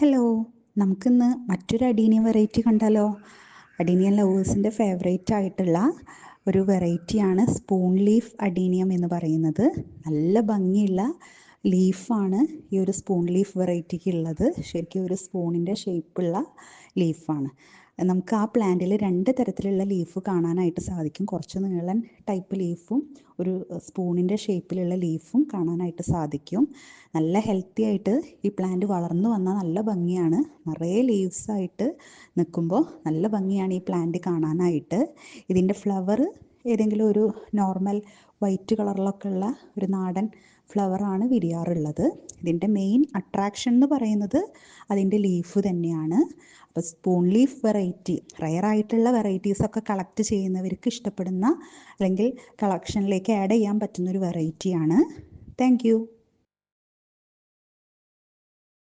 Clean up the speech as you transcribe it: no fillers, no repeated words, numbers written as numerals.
Hello, നമുക്കിന്ന് മറ്റൊരു adenium variety കണ്ടാലോ? അഡീനിയം ലവേഴ്സിൻ്റെ ഫേവറേറ്റ് ആയിട്ടുള്ള ഒരു വെറൈറ്റിയാണ് സ്പൂൺ ലീഫ് അഡീനിയം എന്ന് പറയുന്നത്. നല്ല ഭംഗിയുള്ള ലീഫാണ് ഈ ഒരു സ്പൂൺ ലീഫ് വെറൈറ്റിക്ക് ഉള്ളത്. ശരിക്കും ഒരു സ്പൂണിൻ്റെ ഷേപ്പുള്ള ലീഫാണ്. നമുക്ക് ആ പ്ലാന്റിൽ രണ്ട് തരത്തിലുള്ള ലീഫ് കാണാനായിട്ട് സാധിക്കും. കുറച്ച് നീളൻ ടൈപ്പ് ലീഫും ഒരു സ്പൂണിൻ്റെ ഷേപ്പിലുള്ള ലീഫും കാണാനായിട്ട് സാധിക്കും. നല്ല ഹെൽത്തി ആയിട്ട് ഈ പ്ലാന്റ് വളർന്നു വന്നാൽ നല്ല ഭംഗിയാണ്. നിറയെ ലീവ്സായിട്ട് നിൽക്കുമ്പോൾ നല്ല ഭംഗിയാണ് ഈ പ്ലാന്റ് കാണാനായിട്ട്. ഇതിൻ്റെ ഫ്ലവർ ഏതെങ്കിലും ഒരു നോർമൽ വൈറ്റ് കളറിലൊക്കെ ഉള്ള ഒരു നാടൻ ഫ്ലവറാണ് വിരിയാറുള്ളത്. ഇതിൻ്റെ മെയിൻ അട്രാക്ഷൻ എന്ന് പറയുന്നത് അതിൻ്റെ ലീഫ് തന്നെയാണ്. അപ്പോൾ സ്പൂൺ ലീഫ് വെറൈറ്റി റയറായിട്ടുള്ള വെറൈറ്റീസൊക്കെ കളക്ട് ചെയ്യുന്നവർക്ക് ഇഷ്ടപ്പെടുന്ന അല്ലെങ്കിൽ കളക്ഷനിലേക്ക് ആഡ് ചെയ്യാൻ പറ്റുന്നൊരു വെറൈറ്റിയാണ്. Thank you.